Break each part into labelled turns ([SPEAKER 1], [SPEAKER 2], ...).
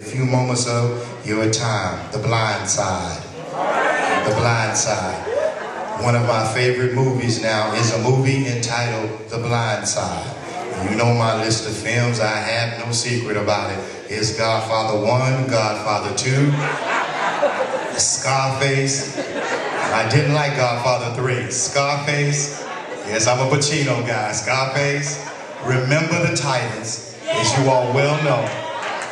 [SPEAKER 1] few moments of your time. The Blind Side. The Blind Side. One of my favorite movies now is a movie entitled The Blind Side. You know my list of films. I have no secret about it. It's Godfather 1, Godfather 2, Scarface. I didn't like Godfather 3. Scarface. Yes, I'm a Pacino guy. Scarface. Remember the Titans, as you all well know.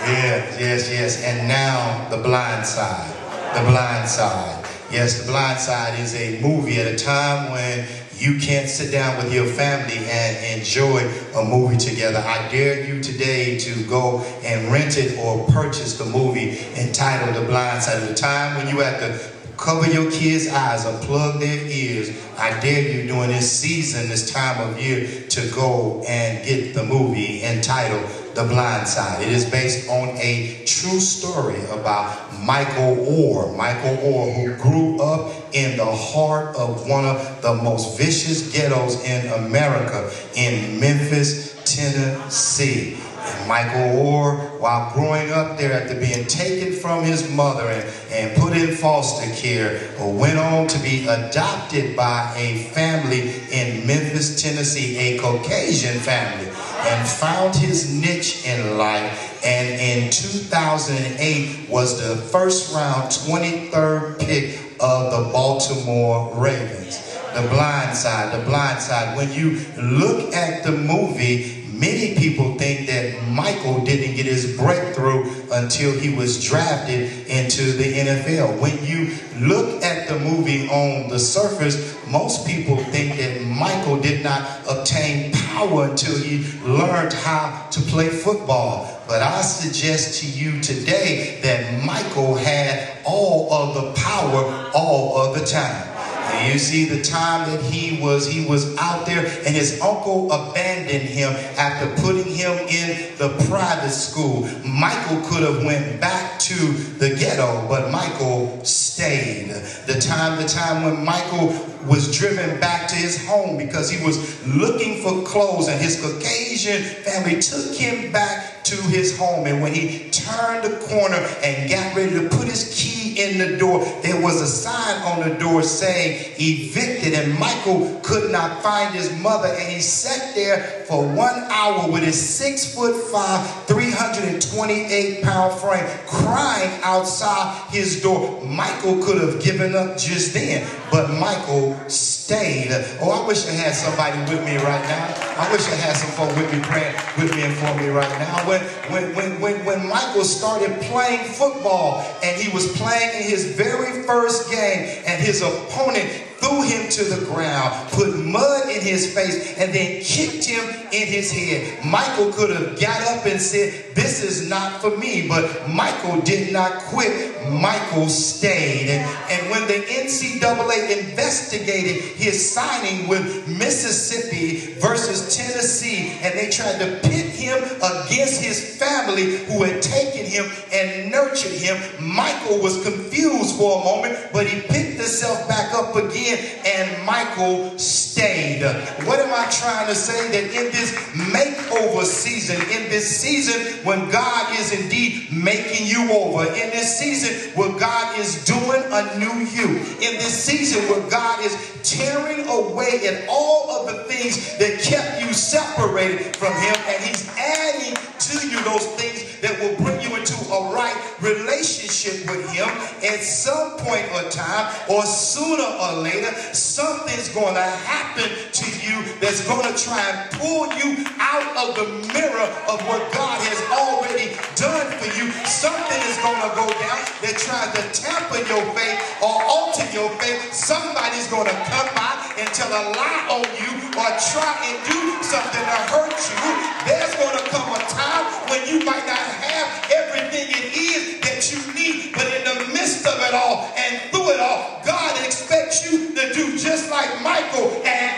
[SPEAKER 1] Yes. And now The Blind Side. The Blind Side. Yes, The Blind Side is a movie at a time when you can't sit down with your family and enjoy a movie together. I dare you today to go and rent it or purchase the movie entitled The Blind Side. At a time when you have to cover your kids' eyes or plug their ears, I dare you during this season, this time of year, to go and get the movie entitled The Blind Side. It is based on a true story about Michael Orr, who grew up in the heart of one of the most vicious ghettos in America, in Memphis, Tennessee. And Michael Orr, while growing up there after being taken from his mother and put in foster care, went on to be adopted by a family in Memphis, Tennessee, a Caucasian family, and found his niche in life. And in 2008 was the first round 23rd pick of the Baltimore Ravens. The Blind Side, The Blind Side. When you look at the movie, many people think that Michael didn't get his breakthrough until he was drafted into the NFL. When you look at the movie on the surface, most people think that Michael did not obtain power until he learned how to play football. But I suggest to you today that Michael had all of the power all of the time. And you see, the time that he was out there and his uncle abandoned him after putting him in the private school. Michael could have went back to the ghetto, but Michael stayed. The time when Michael was driven back to his home because he was looking for clothes, and his Caucasian family took him back to his home. And when he turned the corner and got ready to put his key in the door, there was a sign on the door saying evicted, and Michael could not find his mother, and he sat there for 1 hour with his 6'5", 328-pound frame crying outside his door. Michael could have given up just then, but Michael stayed. Oh, I wish I had somebody with me right now. I wish I had some folk with me praying with me and for me right now. When Michael started playing football, and he was playing in his very first game, and his opponent threw him to the ground, put mud in his face, and then kicked him in his head. Michael could have got up and said, "This is not for me," but Michael did not quit. Michael stayed. And when the NCAA investigated his signing with Mississippi versus Tennessee, and they tried to pit him against his family who had taken him and nurtured him, Michael was confused for a moment, but he picked himself back up again, and Michael stayed. What am I trying to say? That in this makeover season, in this season when God is indeed making you over, in this season where God is doing a new you, in this season where God is tearing away at all of the things that kept you separated from him, and he's adding to you those things that will bring you into a right relationship with him. At some point or time, or sooner or later, something's going to happen to you that's going to try and pull you out of the mirror of what God has already done for you. Something is going to go down that tries to tamper your faith or alter your faith. Somebody's going to come by and tell a lie on you or try and do something to hurt you. There's going to come a time when you might not have everything it is that you need, but in the midst of it all and through it all, God expects you to do just like Michael. And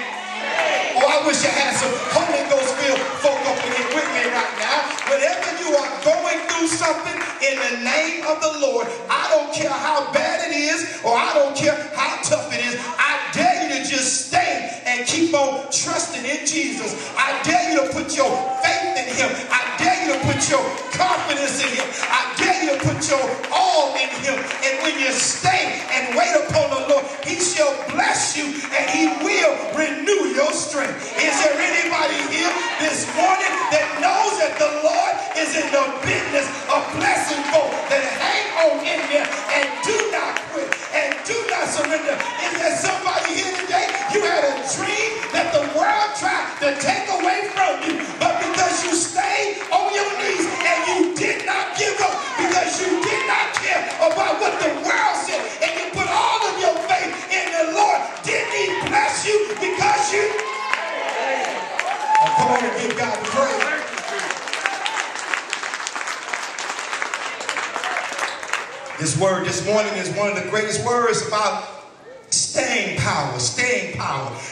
[SPEAKER 1] oh, I wish I had some Holy Ghost filled folk up in here with me right now. Whenever you are going through something in the name of the Lord, I don't care how bad it is, or I don't care how tough it is, I dare you to just stay and keep on trusting in Jesus. I dare you to put your faith in him. I dare you to put your confidence in him. I dare you to put your all in him. And when you stay and wait upon the Lord, he shall bless you and he will renew your strength. Is there anybody here this morning that knows that the Lord is in the business of blessing folk, that hang on in there and do not quit and do not surrender? Is there somebody here today? You had a dream that the world tried to take away from you, but because you stayed on your knees and you did not give up, because you did not care about what the world said, and you put all of your faith in the Lord, didn't he bless you because you... Oh, come on and give God the praise. This word this morning is one of the greatest words about staying power,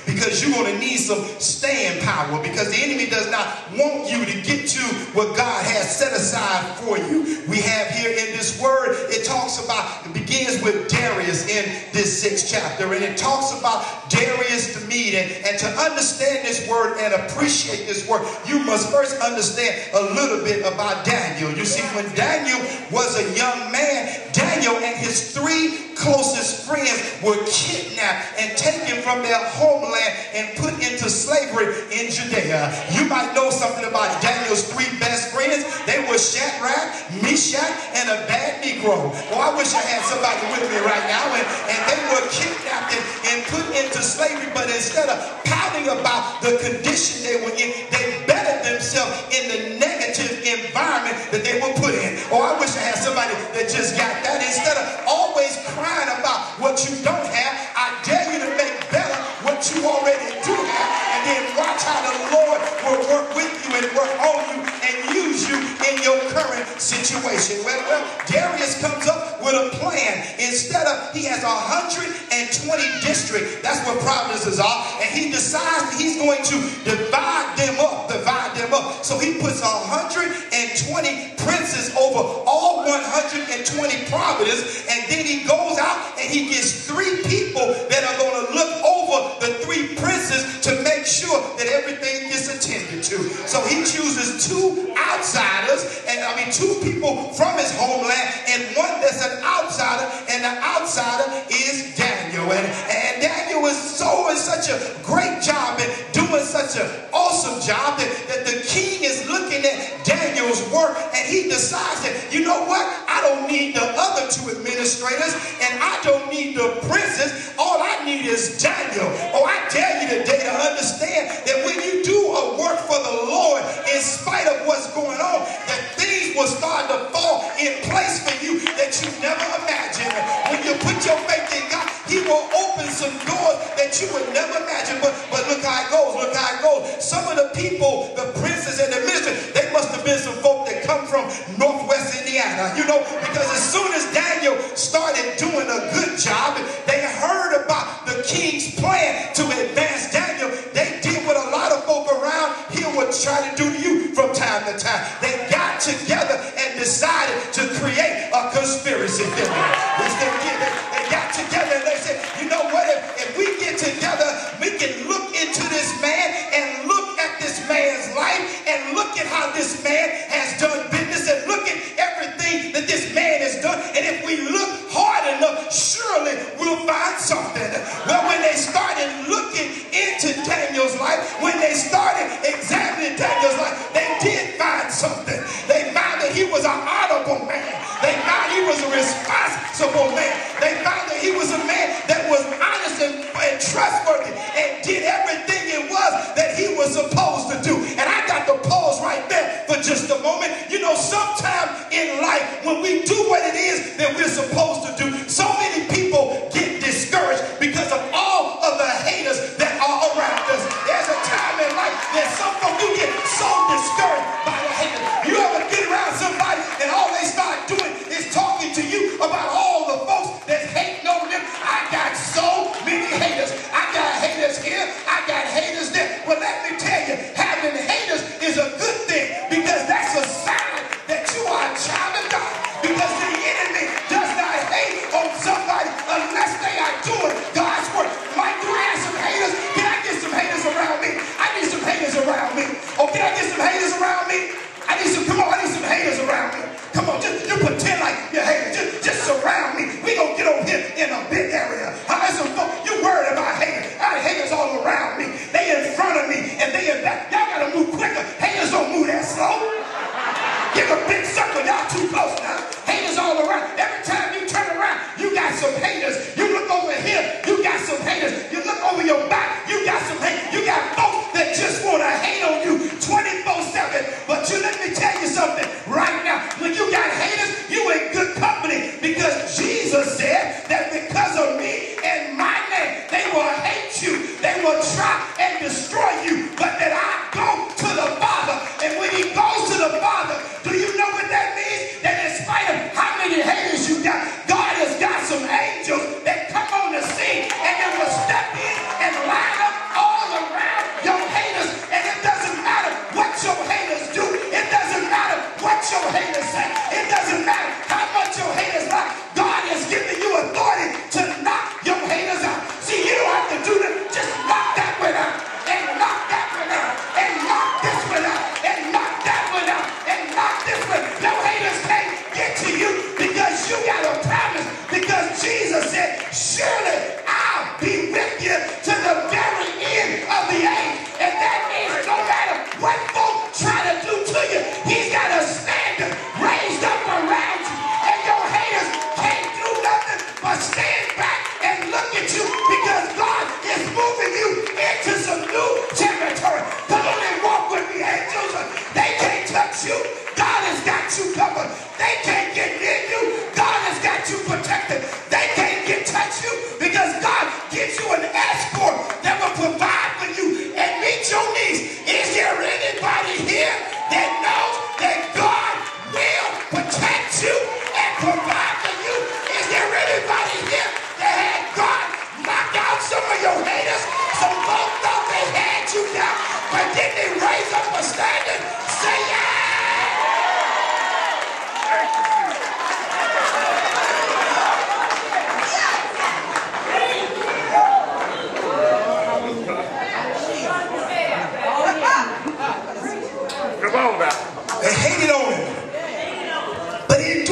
[SPEAKER 1] because you're going to need some staying power, because the enemy does not want you to get to what God has set aside for you. We have here in this word, it talks about, it begins with Darius in this 6th chapter, and it talks about Darius the Mede, and to understand this word and appreciate this word, you must first understand a little bit about Daniel. You see, when Daniel was a young man, Daniel and his 3 closest friends were kidnapped and taken from their homeland and put into slavery in Judea. You might know something about Daniel's 3 best friends. They were Shadrach, Meshach, and a bad Negro. Well, I wish I had somebody with me right now. And they were kidnapped and put into slavery, but instead of pouting about the condition they were in, they bettered themselves in the negative environment that they were put in. Oh, I wish I had somebody that just got that. Instead of always crying about what you don't have, I dare you to make better what you already do have, and then watch how the Lord will work with you and work on you and use you in your current situation. Well, Darius comes up with a plan. Instead of, he has 120 districts, that's what provinces are, and he decides that he's going to divide them up. So he puts 120 princes over all 120 provinces, and then he goes out and he gets 3 people that are going to look over the 3 princes to make sure that everything gets attended to. So he chooses 2 outsiders, and 2 people from his homeland, and one that's an outsider, and the outsider is Daniel. And Daniel is such a great job and doing such an awesome job that the king is looking at Daniel's work, and he decides that, you know what, I don't need the other 2 administrators, and I don't need the princes. All I need is Daniel. Oh, I dare you today to understand that when you do a work for the Lord, in spite of what's going on, that things will start to fall in place for you that you never imagined. When you put your faith in God, he will open some doors that you would never imagine. But look how it goes. Look how it goes. Some of the people, the princes and the ministers, they must have been some folk that come from Northwest Indiana, because as soon as Daniel started doing a good job, they heard about the king's plan to advance Daniel. They did what a lot of folk around here would try to do to you from time to time. They got together and decided to create a conspiracy theory. They got together and they said, you know what, if we get together, we can look into this man and look at this man's life and look at how this man has done business and look at everything that this man has done. And if we look hard enough, surely we'll find something. Well, when they started looking into Daniel's life, when they started examining Daniel's life, they did find something. They found that he was an honorable man. They found he was a responsible man. They found that he was a man that was honest and trustworthy and did everything it was that he was supposed to do. And I got to pause right there for just a moment. Sometime in life, when we do what it is that we're supposed to do, so many people get discouraged because of all of the haters that are around us. There's a time in life that some folk, you get so discouraged by the haters. You ever get around somebody and all they start doing is talking to you about all the folks that's hating on them? I got so many haters. I got haters here. I got haters there. Well, let me tell you, having haters is a good thing, because that's a sign that you are a child of God. Because the enemy does not hate on somebody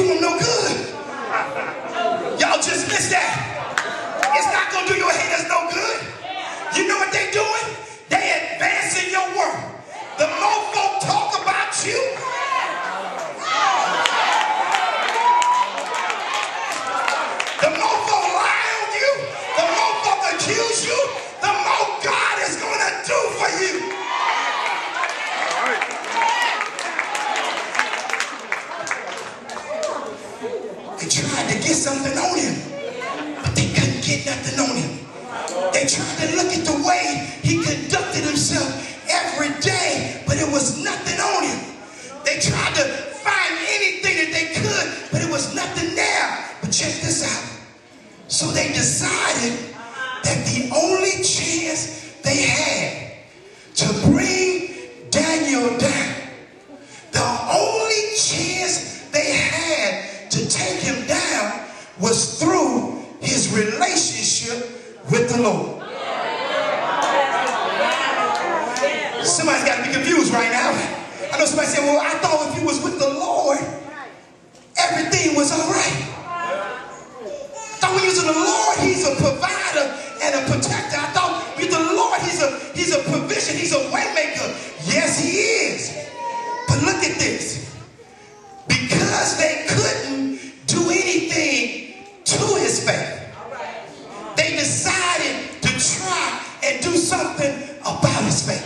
[SPEAKER 1] do him no good. Y'all just missed that. It's not going to do your haters no good. You know what they doing? They advancing your work. The more folk talk about you, the more folk lie on you, the more folk accuse you, the more God is going to do for you. They tried to get something on him, but they couldn't get nothing on him. They tried to look at the way he conducted himself every day, but it was nothing on him. They tried to find anything that they could, but it was nothing there. But check this out. So they decided that the only chance they had to bring Daniel down, the only chance they had to take him down was through his relationship with the Lord. Somebody's got to be confused right now. I know somebody said, well, I thought if you was with the Lord, everything was all right. I thought when you was with the Lord, he's a provider and a protector. I thought with the Lord, he's a provision, he's a way maker. Yes, he is. But look at this. Because they couldn't do anything to his faith, they decided to try and do something about his faith.